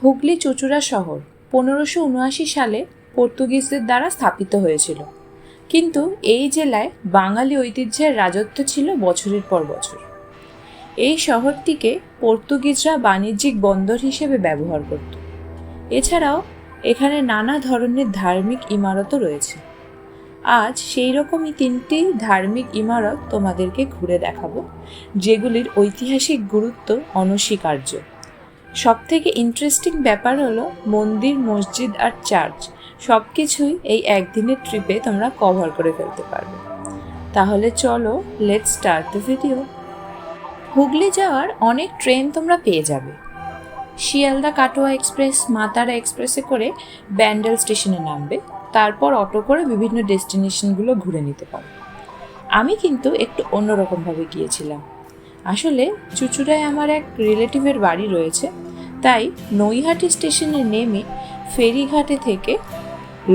হুগলি চুঁচুড়া শহর 1579 সালে পর্তুগিজদের দ্বারা স্থাপিত হয়েছিল, কিন্তু এই জেলায় বাঙালি ঐতিহ্যের রাজত্ব ছিল বছরের পর বছর। এই শহরটিকে পর্তুগিজরা বাণিজ্যিক বন্দর হিসেবে ব্যবহার করত। এছাড়াও এখানে নানা ধরনের ধার্মিক ইমারতও রয়েছে। আজ সেই রকমই 3টি ধার্মিক ইমারত তোমাদেরকে ঘুরে দেখাবো, যেগুলির ঐতিহাসিক গুরুত্ব অনস্বীকার্য। সবথেকে ইন্টারেস্টিং ব্যাপার হলো মন্দির, মসজিদ আর চার্চ সব কিছুই এই একদিনের ট্রিপে তোমরা কভার করে ফেলতে পারবে। তাহলে চলো, let's start the video. Hooghly যাওয়ার অনেক ট্রেন তোমরা পেয়ে যাবে। শিয়ালদা কাটোয়া এক্সপ্রেস, মাতারা এক্সপ্রেসে করে ব্যান্ডেল স্টেশনে নামবে, তারপর অটো করে বিভিন্ন ডেস্টিনেশনগুলো ঘুরে নিতে পারো। আমি কিন্তু একটু অন্যরকমভাবে গিয়েছিলাম। আসলে চুঁচুড়ায় আমার এক রিলেটিভের বাড়ি রয়েছে, তাই নৈহাটি স্টেশনে নেমে ফেরিঘাটে থেকে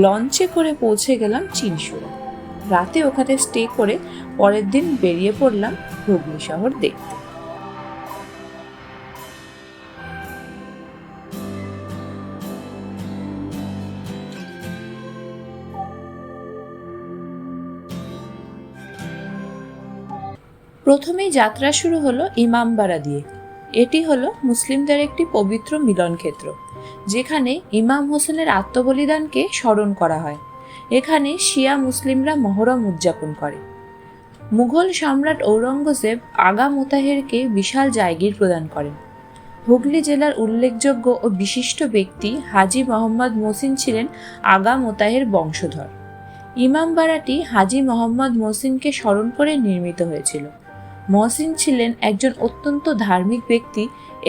লঞ্চে করে পৌঁছে গেলাম চিনসুরা। রাতে ওখানে স্টে করে পরের দিন বেরিয়ে পড়লাম হুগলি শহর দেখতে। প্রথমেই যাত্রা শুরু হলো ইমামবাড়া দিয়ে। এটি হলো মুসলিমদের একটি পবিত্র মিলনক্ষেত্র, যেখানে ইমাম হোসেনের আত্মবলিদানকে স্মরণ করা হয়। এখানে শিয়া মুসলিমরা মহরম উদযাপন করে। মুঘল সম্রাট ঔরঙ্গজেব আগা মোতাহেরকে বিশাল জায়গির প্রদান করেন। হুগলি জেলার উল্লেখযোগ্য ও বিশিষ্ট ব্যক্তি হাজী মোহাম্মদ মহসিন ছিলেন আগা মোতাহের বংশধর। ইমামবাড়াটি হাজী মোহাম্মদ মহসিনকে স্মরণ করে নির্মিত হয়েছিল। মহসিন ছিলেন একজন অত্যন্ত ধার্মিক ব্যক্তি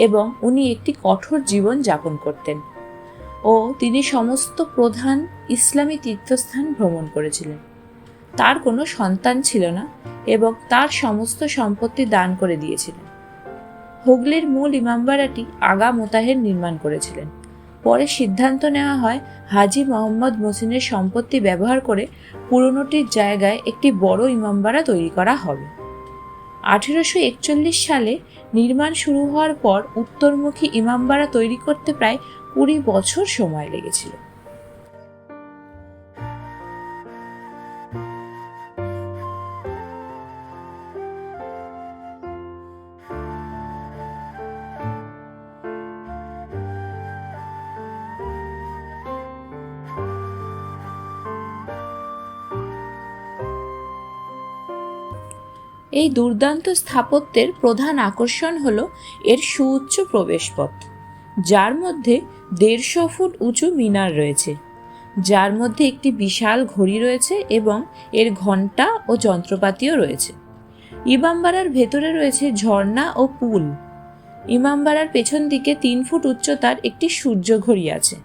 এবং উনি একটি কঠোর জীবন যাপন করতেন ও তিনি সমস্ত প্রধান ইসলামী তীর্থস্থান ভ্রমণ করেছিলেন। তার কোনো সন্তান ছিল না এবং তার সমস্ত সম্পত্তি দান করে দিয়েছিলেন। হুগলির মূল ইমামবাড়াটি আগা মোতাহের নির্মাণ করেছিলেন। পরে সিদ্ধান্ত নেওয়া হয় হাজী মোহাম্মদ মহসিনের সম্পত্তি ব্যবহার করে পুরনোটির জায়গায় একটি বড় ইমামবাড়া তৈরি করা হবে। 1841 সালে নির্মাণ শুরু হওয়ার পর উত্তরমুখী ইমামবাড়া তৈরি করতে প্রায় 20 বছর সময় লেগেছিল। এই দুর্দান্ত স্থাপত্যের প্রধান আকর্ষণ হলো এর সুউচ্চ প্রবেশপথ, যার মধ্যে 150 ফুট উঁচু মিনার রয়েছে, যার মধ্যে একটি বিশাল ঘড়ি রয়েছে এবং এর ঘণ্টা ও যন্ত্রপাতিও রয়েছে। ইমামবাড়ার ভেতরে রয়েছে ঝর্ণা ও পুল। ইমামবাড়ার পেছন দিকে 3 ফুট উচ্চতার একটি সূর্য ঘড়ি আছে।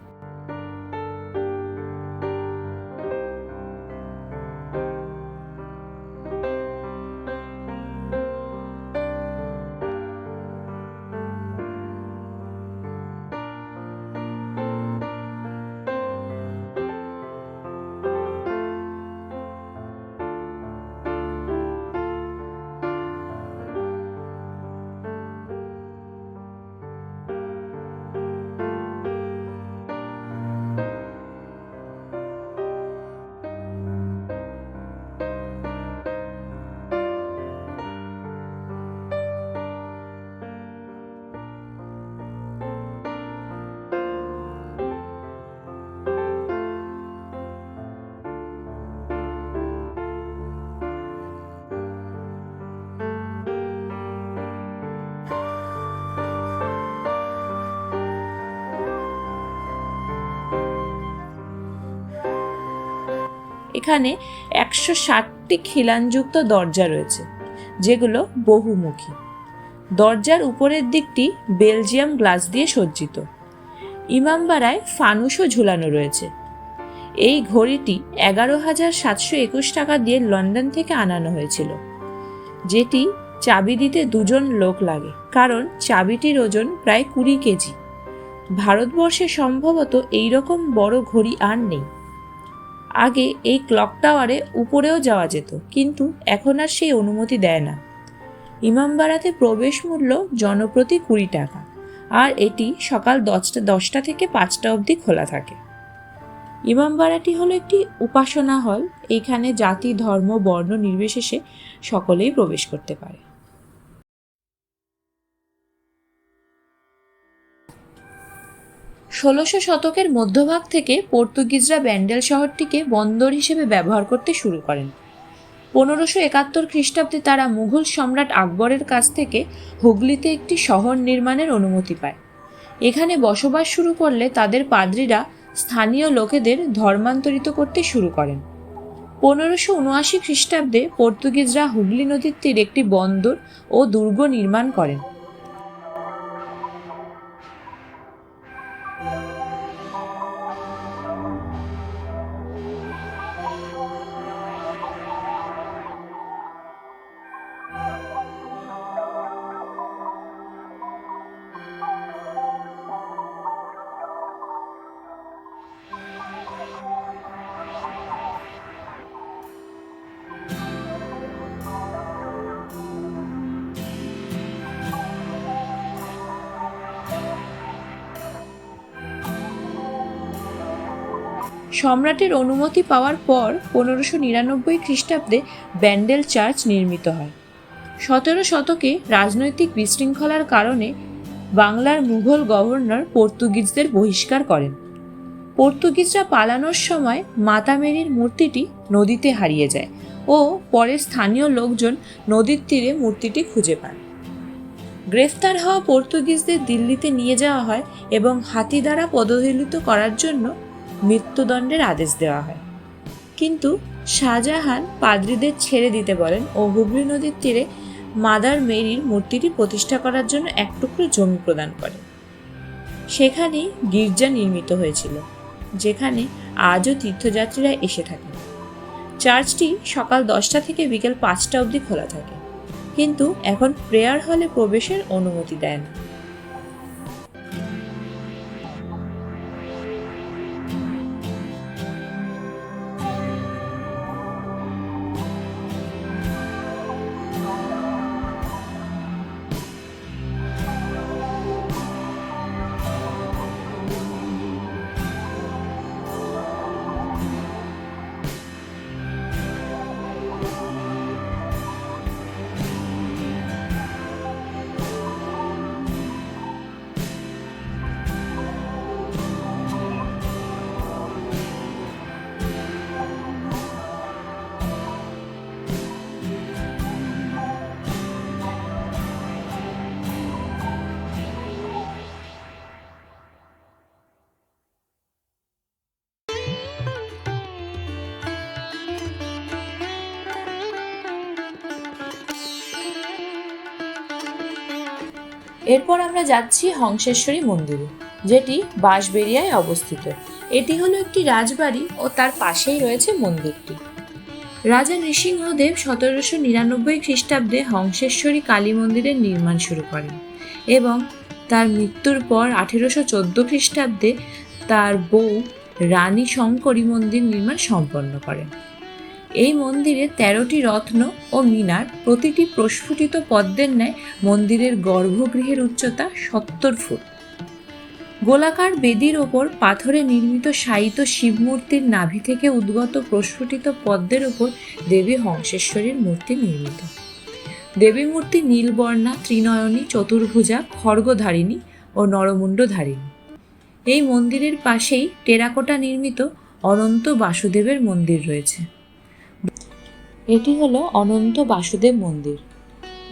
এখানে 160টি খিলানযুক্ত দরজা রয়েছে, যেগুলো বহুমুখী। দরজার উপরের দিকটি বেলজিয়াম গ্লাস দিয়ে সজ্জিত। ইমামবাড়ায় ফানুসও ঝুলানো রয়েছে। এই ঘড়িটি 11,721 টাকা দিয়ে লন্ডন থেকে আনানো হয়েছিল, যেটি চাবি দিতে 2 জন লোক লাগে, কারণ চাবিটির ওজন প্রায় 20 কেজি। ভারতবর্ষে সম্ভবত এইরকম বড় ঘড়ি আর নেই। আগে এই ক্লক টাওয়ারে উপরেও যাওয়া যেত, কিন্তু এখন আর সেই অনুমতি দেয় না। ইমামবাড়াতে প্রবেশ মূল্য জনপ্রতি 20 টাকা, আর এটি সকাল 10টা থেকে 5টা অবধি খোলা থাকে। ইমামবাড়াটি হলো একটি উপাসনা হল। এইখানে জাতি, ধর্ম, বর্ণ নির্বিশেষে সকলেই প্রবেশ করতে পারে। 1600 শতকের মধ্যভাগ থেকে পর্তুগিজরা ব্যান্ডেল শহরটিকে বন্দর হিসেবে ব্যবহার করতে শুরু করেন। 1571 খ্রিস্টাব্দে তারা মুঘল সম্রাট আকবরের কাছ থেকে হুগলিতে একটি শহর নির্মাণের অনুমতি পায়। এখানে বসবাস শুরু করলে তাদের পাদ্রীরা স্থানীয় লোকেদের ধর্মান্তরিত করতে শুরু করেন। 1579 খ্রিস্টাব্দে পর্তুগিজরা হুগলি নদীর তীরে একটি বন্দর ও দুর্গ নির্মাণ করেন। সম্রাটের অনুমতি পাওয়ার পর 1599 খ্রিস্টাব্দে ব্যান্ডেল চার্চ নির্মিত হয়। 17 শতকে রাজনৈতিক বিশৃঙ্খলার কারণে বাংলার মুঘল গভর্নর পর্তুগিজদের বহিষ্কার করেন। পর্তুগিজরা পালানোর সময় মাতা মেরির মূর্তিটি নদীতে হারিয়ে যায় ও পরে স্থানীয় লোকজন নদীর তীরে মূর্তিটি খুঁজে পান। গ্রেফতার হওয়া পর্তুগিজদের দিল্লিতে নিয়ে যাওয়া হয় এবং হাতি দ্বারা পদদলিত করার জন্য মৃত্যুদণ্ডের আদেশ দেওয়া হয়। কিন্তু শাহজাহান পাদ্রীদের ছেড়ে দিতে বলেন ও হুগলি নদীর তীরে মাদার মেরির মূর্তিটি প্রতিষ্ঠা করার জন্য এক টুকরো জমি প্রদান করেন। সেখানেই গির্জা নির্মিত হয়েছিল, যেখানে আজও তীর্থযাত্রীরা এসে থাকেন। চার্চটি সকাল 10টা থেকে বিকেল 5টা অবধি খোলা থাকে, কিন্তু এখন প্রেয়ার হলে প্রবেশের অনুমতি দেয় না। এরপর আমরা যাচ্ছি হংসেশ্বরী মন্দিরে, যেটি বাঁশবেড়িয়ায় অবস্থিত। এটি হলো একটি রাজবাড়ি ও তার পাশেই রয়েছে মন্দিরটি। রাজা নৃসিংহদেব 1799 খ্রিস্টাব্দে হংসেশ্বরী কালী মন্দিরের নির্মাণ শুরু করেন এবং তার মৃত্যুর পর 1814 খ্রিস্টাব্দে তার বউ রানী শঙ্করী মন্দির নির্মাণ সম্পন্ন করেন। এই মন্দিরে 13টি রত্ন ও মিনার, প্রতিটি প্রস্ফুটিত পদ্মের ন্যায়। মন্দিরের গর্ভগৃহের উচ্চতা 70 ফুট। গোলাকার বেদির ওপর পাথরে নির্মিত শায়িত শিবমূর্তির নাভি থেকে উদ্গত প্রস্ফুটিত পদ্মের ওপর দেবী হংসেশ্বরীর মূর্তি নির্মিত। দেবী মূর্তি নীলবর্ণা, ত্রিনয়নী, চতুর্ভুজা, খড়গধারিণী ও নরমুণ্ডধারিণী। এই মন্দিরের পাশেই টেরাকোটা নির্মিত অনন্ত বাসুদেবের মন্দির রয়েছে। এটি হলো অনন্ত বাসুদেব মন্দির।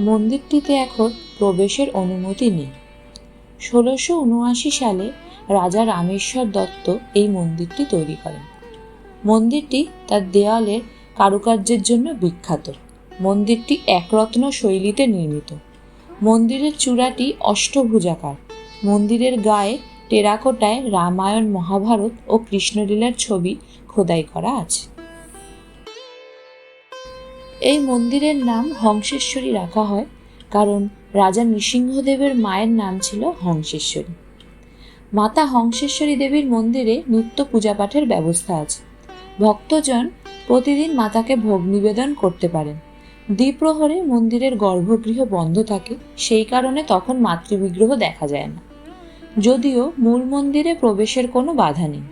মন্দিরটিতে এখন প্রবেশের অনুমতি নেই। 1679 সালে রাজা রামেশ্বর দত্ত এই মন্দিরটি তৈরি করেন। মন্দিরটি তার দেওয়ালের কারুকার্যের জন্য বিখ্যাত। মন্দিরটি একরত্ন শৈলীতে নির্মিত। মন্দিরের চূড়াটি অষ্টভুজাকার। মন্দিরের গায়ে টেরাকোটায় রামায়ণ, মহাভারত ও কৃষ্ণলীলার ছবি খোদাই করা আছে। এই মন্দিরের নাম হংসেশ্বরী রাখা হয় কারণ রাজা নৃসিংহদেবের মায়ের নাম ছিল হংসেশ্বরী। মাতা হংসেশ্বরী দেবীর মন্দিরে নিত্য পূজা পাঠের ব্যবস্থা আছে। ভক্তজন প্রতিদিন মাতাকে ভোগ নিবেদন করতে পারেন। দ্বিপ্রহরে মন্দিরের গর্ভগৃহ বন্ধ থাকে, সেই কারণে তখন মাতৃবিগ্রহ দেখা যায় না। যদিও মূল মন্দিরে প্রবেশের কোনো বাধা নেই।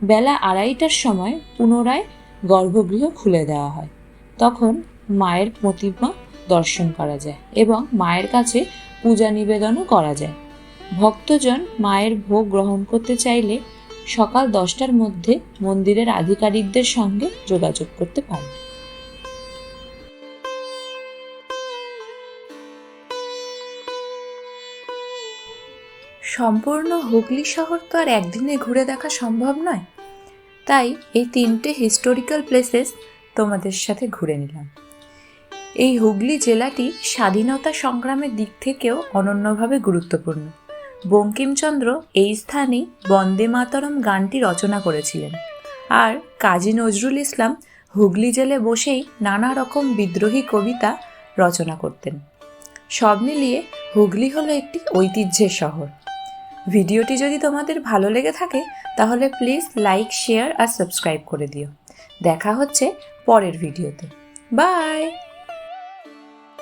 বেলা 2:30টার সময় পুনরায় গর্ভগৃহ খুলে দেওয়া হয়। তখন মায়ের প্রতিমা দর্শন করা যায় এবং মায়ের কাছে পূজা নিবেদনও করা যায়। ভক্তজন মায়ের ভোগ গ্রহণ করতে চাইলে সকাল 10টার মধ্যে মন্দিরের আধিকারিকদের সঙ্গে যোগাযোগ করতে পারেন। সম্পূর্ণ হুগলি শহর তো আর একদিনে ঘুরে দেখা সম্ভব নয়, তাই এই 3টে হিস্টোরিক্যাল প্লেসেস তোমাদের সাথে ঘুরে নিলাম। এই হুগলি জেলাটি স্বাধীনতা সংগ্রামের দিক থেকেও অনন্যভাবে গুরুত্বপূর্ণ। বঙ্কিমচন্দ্র এই স্থানেই বন্দে মাতরম গানটি রচনা করেছিলেন, আর কাজী নজরুল ইসলাম হুগলি জেলে বসেই নানা রকম বিদ্রোহী কবিতা রচনা করতেন। সব মিলিয়ে হুগলি হলো একটি ঐতিহ্যের শহর। ভিডিওটি যদি তোমাদের ভালো লেগে থাকে তাহলে প্লিজ লাইক, শেয়ার আর সাবস্ক্রাইব করে দিও। দেখা হচ্ছে পরের ভিডিওতে। বাই।